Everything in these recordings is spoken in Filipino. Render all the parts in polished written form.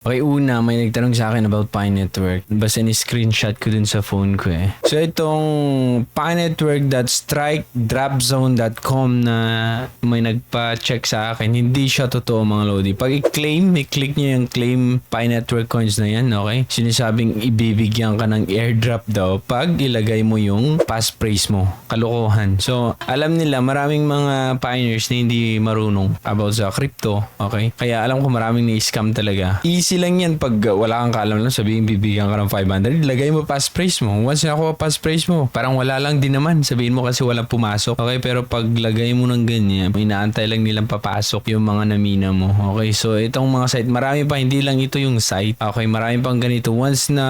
Okay, una, may nagtanong sa akin about Pi Network. Basta ni-screenshot ko dun sa phone ko eh. So, itong pinetwork.strike.dropzone.com na may nagpa-check sa akin, hindi siya totoo mga lodi. Pag i-claim, i-click nyo yung claim Pi Network coins na yan, okay? Sinasabing ibibigyan ka ng airdrop daw pag ilagay mo yung passphrase mo. Kalokohan. So, alam nila, maraming mga pioneers na hindi marunong about sa crypto, okay? Kaya alam ko maraming na-scam talaga. Easy lang yan pag wala kang kaalam lang, sabihin bibigyan ka ng 500, ilagay mo passphrase mo. Once nakuha passphrase mo, parang wala lang din naman. Sabihin mo kasi walang pumasok. Okay, pero pag lagay mo ng ganyan, inaantay lang nilang papasok yung mga namina mo. Okay, so itong mga site, marami pa, hindi lang ito yung site. Okay, marami pang ganito. Once na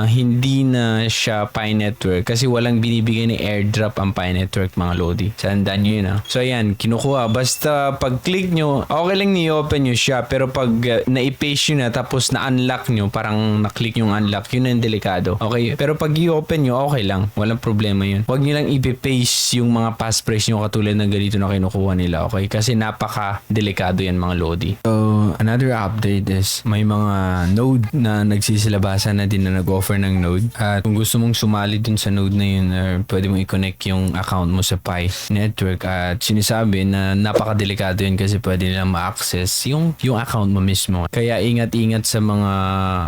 hindi na siya Pi Network, kasi walang binibigay ni airdrop ang Pi Network mga lodi. Sandaan nyo yun So ayan, kinukuha. Basta pag click nyo, okay lang ni-open nyo siya, pero pag na-i-paste nyo na, tapos na-unlock nyo, parang na-click yung unlock, yun ang delikado. Okay? Pero pag i-open nyo, okay lang. Walang problema yun. Huwag nyo lang i-paste yung mga passphrase nyo katulad ng ganito na kinukuha nila. Okay? Kasi napaka-delikado yan mga lodi. So, another update is may mga node na nagsisilabasan na din na nag-offer ng node. At kung gusto mong sumali dun sa node na yun, pwede mong i-connect yung account mo sa Pi Network. At sinasabi na napaka-delikado yun kasi pwede nilang ma-access yung account mo mismo. Kaya ingat-ingat sa mga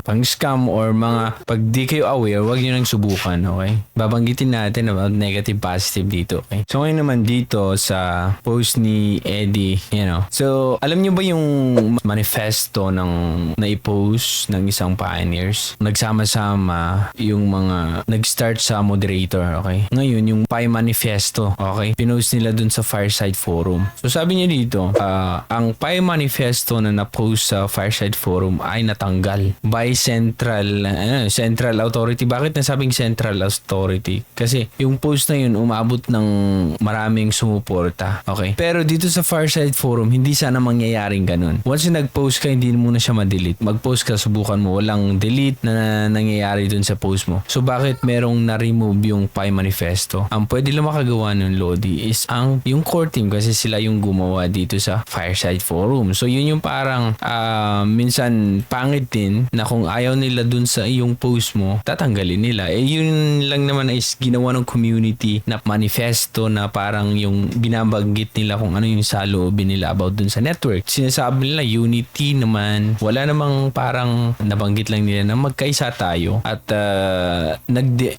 pang-scam or mga pag di kayo aware, huwag nyo nang subukan, okay? Babanggitin natin about negative positive dito, okay? So ngayon naman dito sa post ni Eddie, So, alam nyo ba yung manifesto ng nai-post ng isang pioneers? Nagsama-sama yung mga nag-start sa moderator, okay? Ngayon, yung Pi Manifesto, okay? Pinost nila dun sa Fireside Forum. So sabi niya dito, ang Pi Manifesto na na-post sa Fireside Forum ay natanggal by Central Authority. Bakit nasabing Central Authority? Kasi yung post na yun umabot ng maraming sumuporta. Okay? Pero dito sa Fireside Forum, hindi sana mangyayaring ganun. Once nag-post ka, hindi mo na siya ma-delete. Mag-post ka, subukan mo. Walang delete na nangyayari dun sa post mo. So bakit merong na-remove yung Pi Manifesto? Ang pwede lang makagawa nun, Lodi, is yung core team kasi sila yung gumawa dito sa Fireside Forum. So yun yung parang minsan pangit din na kung ayaw nila dun sa iyong post mo, tatanggalin nila. Yun lang naman is ginawa ng community na manifesto na parang yung binabanggit nila kung ano yung saloobin nila about dun sa network. Sinasabi nila unity naman. Wala namang parang nabanggit lang nila na magkaisa tayo. At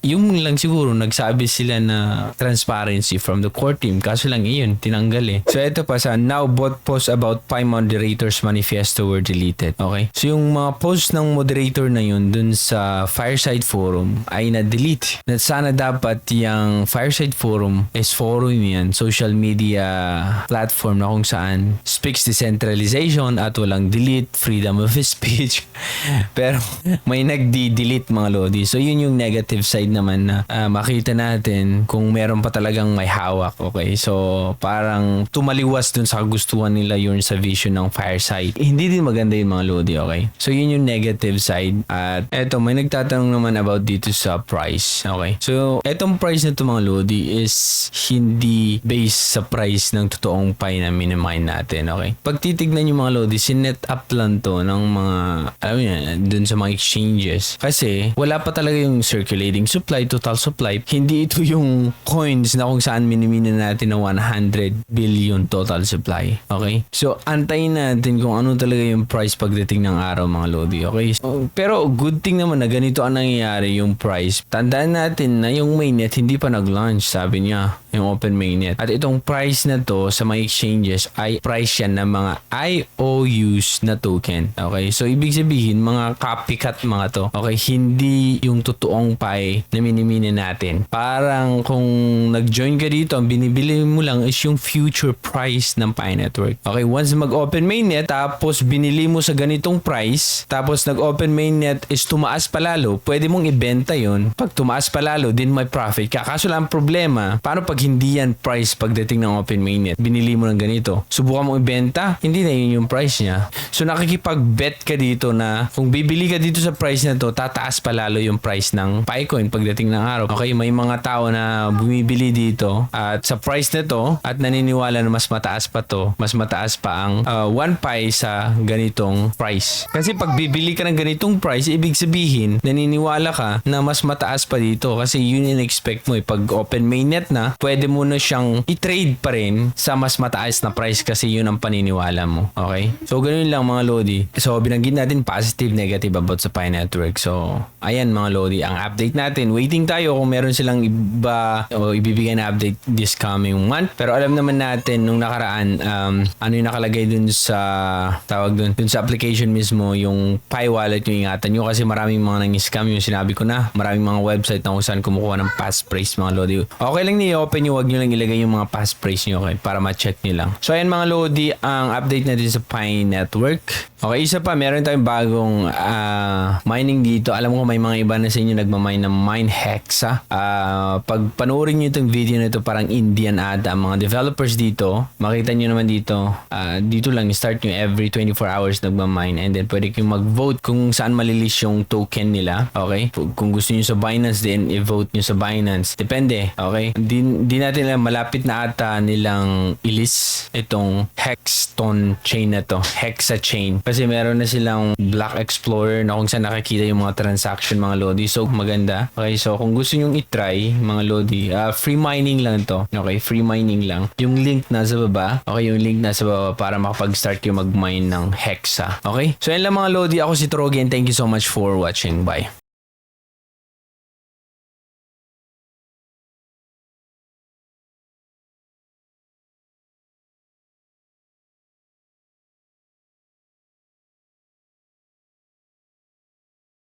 yung lang siguro nagsabi sila na transparency from the core team. Kaso lang yun, tinanggal eh. So ito pa sa now both posts about Pi Moderators Manifesto were deleted. Okay? So yung mga post ng moderator na yun dun sa Fireside Forum ay na-delete. Na sana dapat yung Fireside Forum is forum yan, social media platform na kung saan speaks decentralization at walang delete, freedom of speech. Pero may nagdi-delete mga lodi. So yun yung negative side naman na makita natin kung meron pa talagang may hawak. Okay? So parang tumaliwas dun sa kagustuhan nila yun sa vision ng Fireside. Hindi din maganda yung mga lodi. Okay? So yun yung negative side. At eto, may nagtatanong naman about dito sa price. Okay? So etong price na ito mga lodi is hindi based sa price ng totoong Pi na minimine natin. Okay? Pag titignan yung mga lodi, sinet up lang to ng mga, alam niya, dun sa mga exchanges. Kasi wala pa talaga yung circulating supply, total supply. Hindi ito yung coins na kung saan minimina natin na 100 billion total supply. Okay? So antayin natin kung ano talaga yung price pagdating ng araw mga lodi. Okay? So, pero good thing naman na ganito ang nangyayari yung price. Tandaan natin na yung mainnet hindi pa nag-launch, sabi niya, yung open mainnet. At itong price na to sa mga exchanges ay price yan ng mga IOUs na token. Okay? So ibig sabihin, mga copycat mga to. Okay? Hindi yung totoong Pi na minimina natin. Parang kung nag-join ka dito, ang binibili mo lang is yung future price ng Pi Network. Okay? Once mag-open mainnet, tapos binili mo sa ganitong price, tapos nag-open mainnet is tumaas palalo, pwede mong ibenta yon. Pag tumaas palalo, din may profit ka. Kaso lang problema, paano pag hindi yan price pagdating ng open mainnet. Binili mo ng ganito. Subukan mong ibenta, hindi na yun yung price niya. So nakikipag-bet ka dito na kung bibili ka dito sa price na to, tataas pa lalo yung price ng Picoin pagdating ng araw. Okay, may mga tao na bumibili dito at sa price na to at naniniwala na mas mataas pa to, mas mataas pa ang 1 Pi sa ganitong price. Kasi pag bibili ka ng ganitong price, ibig sabihin, naniniwala ka na mas mataas pa dito kasi yun yung expect mo. Pag open mainnet na, pwede mo na siyang i-trade pa rin sa mas mataas na price kasi yun ang paniniwala mo. Okay? So, ganun lang mga Lodi. So, binanggit natin positive, negative about sa Pi Network. So, ayan mga Lodi, ang update natin. Waiting tayo kung meron silang iba o ibibigay na update this coming month. Pero alam naman natin nung nakaraan, ano yung nakalagay dun sa dun sa application mismo, yung Pi wallet yung ingatan nyo kasi maraming mga nang-scam, yung sinabi ko na, maraming mga website na kung saan kumukuha ng passphrase mga Lodi. Okay lang i-open nyo, wag nyo lang ilagay yung mga passphrase nyo, okay, para ma-check nyo lang. So ayan mga Lodi, ang update natin sa Pi Network. Okay, isa pa, meron tayong bagong mining dito. Alam ko may mga iba na sa inyo nagmamine ng Mine Hexa. Pag panoorin nyo itong video na ito, parang Indian ata ang mga developers dito. Makita nyo naman dito, dito lang start nyo every 24 hours nagmamine, and then pwede kayong mag-vote kung saan malilis yung token nila. Okay, kung gusto nyo sa Binance, then i-vote nyo sa Binance. Depende. Okay, di natin alam, malapit na ata nilang ilis itong Hexton chain na to, Hexa chain, kasi meron na silang Block Explorer na kung saan nakikita yung mga transaction mga Lodi. So maganda. Okay, so kung gusto nyo i-try mga Lodi, free mining lang to. Okay, free mining lang. Yung link nasa baba. Okay, yung link nasa baba para makapag-start yung mag-mine ng Hexa. Okay, so yan lang mga Lodi. Ako si Trogi and thank you so much for watching. Bye.